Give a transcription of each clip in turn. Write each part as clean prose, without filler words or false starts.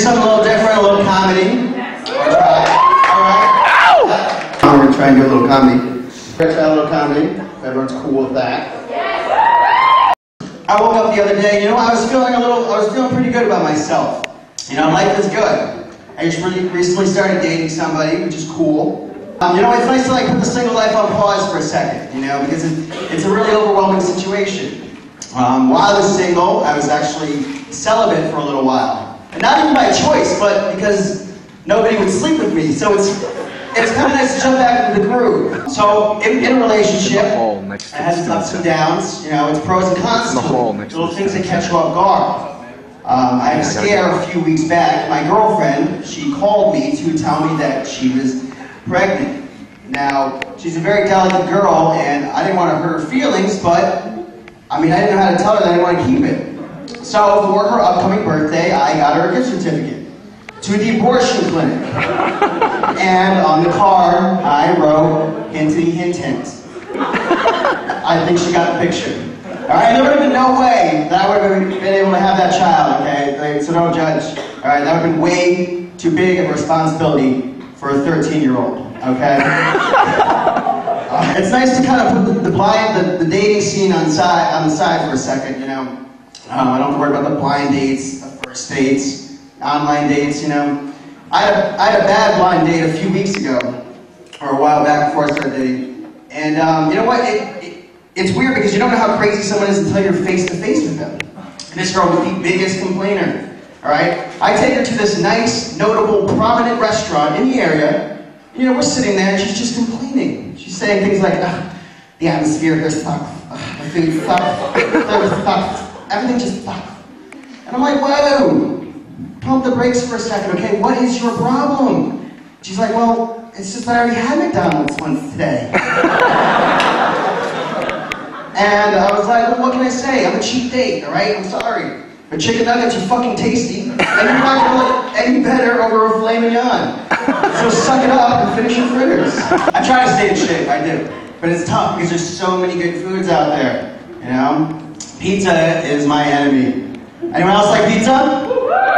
Something a little different, a little comedy. Alright. We're going to try and do a little comedy. We're going to try a little comedy. Everyone's cool with that. I woke up the other day, you know, I was feeling pretty good about myself. You know, life is good. I just recently started dating somebody, which is cool. You know, it's nice to like put the single life on pause for a second, you know, because it's a really overwhelming situation. While I was single, I was actually celibate for a little while. And not even by choice, but because nobody would sleep with me. So it's kind of nice to jump back into the groove. So in a relationship, it has its ups and downs, you know, it's pros and cons, little things that catch you off guard. I had a scare a few weeks back. My girlfriend, she called me to tell me that she was pregnant. Now, she's a very delicate girl, and I didn't want to hurt her feelings, but, I mean, I didn't know how to tell her that I didn't want to keep it. So, for her upcoming birthday, I got her a gift certificate to the abortion clinic. And on the card, I wrote, "Hinty hint hint." I think she got the picture. Alright, there would have been no way that I would have been able to have that child, okay? So don't judge. Alright, that would have been way too big of a responsibility for a 13-year-old, okay? It's nice to kind of put the dating scene on the side for a second, you know? I don't have to worry about the blind dates, the first dates, online dates, you know? I had a bad blind date a few weeks ago, or a while back before I started dating. And you know what? It's weird because you don't know how crazy someone is until you're face to face with them. And this girl was the biggest complainer, all right? I take her to this nice, notable, prominent restaurant in the area. You know, we're sitting there and she's just complaining. She's saying things like, the atmosphere here sucks, the food sucks, the service sucks, everything just sucks. And I'm like, whoa, pump the brakes for a second, okay? What is your problem? She's like, well, it's just that I already had McDonald's once today. And I was like, well, what can I say? I'm a cheap date, all right? I'm sorry. But chicken nuggets are fucking tasty, and you're not gonna look any better over a filet mignon. So suck it up and finish your fritters. I try to stay in shape, I do. But it's tough because there's so many good foods out there, you know? Pizza is my enemy. Anyone else like pizza?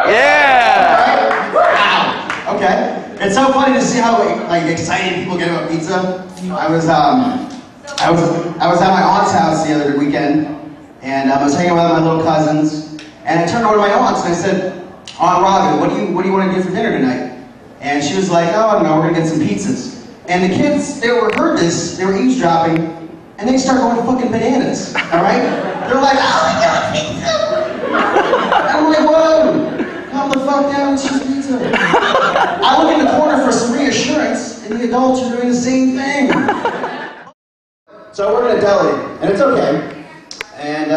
Yeah! All right? Wow. Okay. It's so funny to see how like excited people get about pizza. I was at my aunt's house the other weekend, and I was hanging out with my little cousins, and I turned over to my aunt and I said, "Aunt Robin, what do you want to do for dinner tonight?" And she was like, "Oh, I don't know, we're gonna get some pizzas." And the kids, they heard this, they were eavesdropping, and they started going fucking bananas, all right? They're like, "Oh my God, pizza!" And I'm like, whoa, calm the fuck down, it's just pizza. I look in the corner for some reassurance, and the adults are doing the same thing. So we're in a deli, and it's okay. And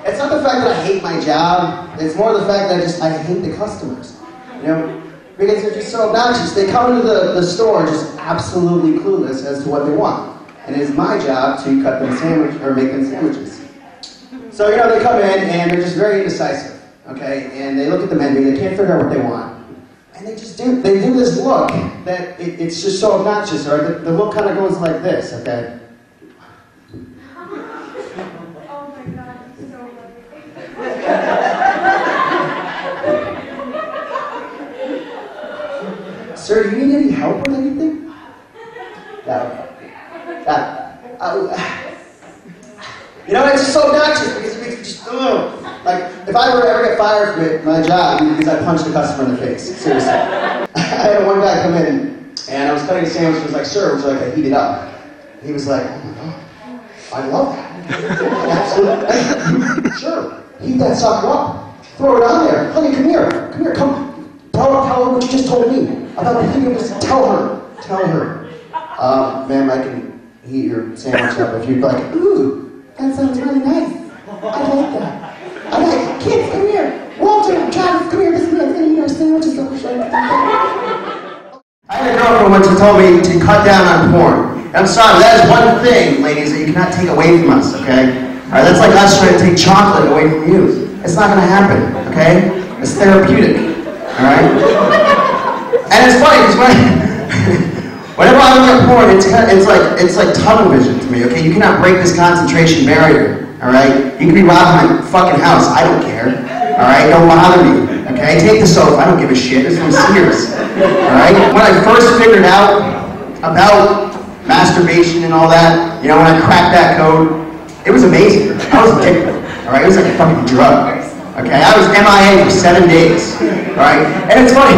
it's not the fact that I hate my job, it's more the fact that I hate the customers. You know, because they're just so obnoxious. They come into the store just absolutely clueless as to what they want. And it's my job to cut them a sandwich, or make them sandwiches. So, you know, they come in and they're just very indecisive, okay? And they look at the menu, they can't figure out what they want. And they do this look that it's just so obnoxious, or the look kind of goes like this, okay? Sir, do you need any help with anything? You know, it's just so obnoxious because it makes me just, like, if I were to ever get fired from my job because I punched a customer in the face, seriously. I had one guy come in, and I was cutting a sandwich, and he was like, "Sir, would you like to heat it up?" He was like, "Oh my God, I love that." Absolutely. Sure, heat that sucker up. Throw it on there. Honey, come here, come. Tell her what you just told me about the video. Just tell her. Ma'am, I can heat your sandwich up if you'd like. Ooh, that sounds really nice. I like that. I like it. Kids, come here. Walter, Travis, come here. This man's gonna eat our sandwiches up. I had a girlfriend once who told me to cut down on porn. And I'm sorry, that is one thing, ladies, that you cannot take away from us, okay? Alright, that's like us trying to take chocolate away from you. It's not gonna happen, okay? It's therapeutic. Alright? And it's funny because whenever I look at porn, it's like tunnel vision to me, okay? You cannot break this concentration barrier, alright? You can be robbing my fucking house, I don't care. All right, don't bother me. Okay, take the soap. I don't give a shit. It's from Sears. All right. When I first figured out about masturbation and all that, you know, when I cracked that code, it was amazing. I was addicted. All right, it was like a fucking drug. Okay, I was MIA for 7 days. All right, and it's funny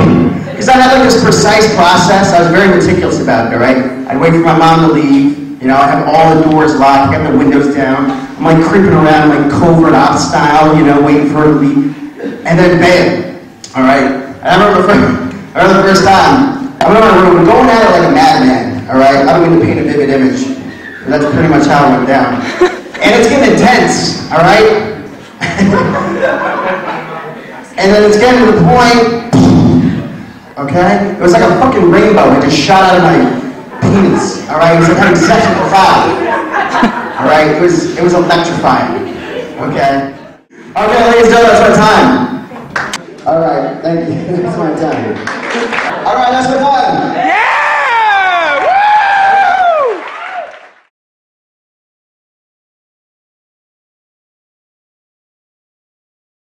because I had like this precise process. I was very meticulous about it. All right, I'd wait for my mom to leave. You know, I have all the doors locked, I got the windows down. I'm like creeping around like covert op style, you know, waiting for her to leave. And then bam. All right. And I remember the first time. I went in my room, going at it like a madman. All right. I don't mean to paint a vivid image, but that's pretty much how it went down. And it's getting intense. All right. And then it's getting to the point. Okay. It was like a fucking rainbow. It just shot out of my penis, all right? It was like having sex with a cloud, all right? It was electrifying, okay? Okay, ladies and gentlemen, that's my time. All right, thank you. That's my time. All right, that's my time.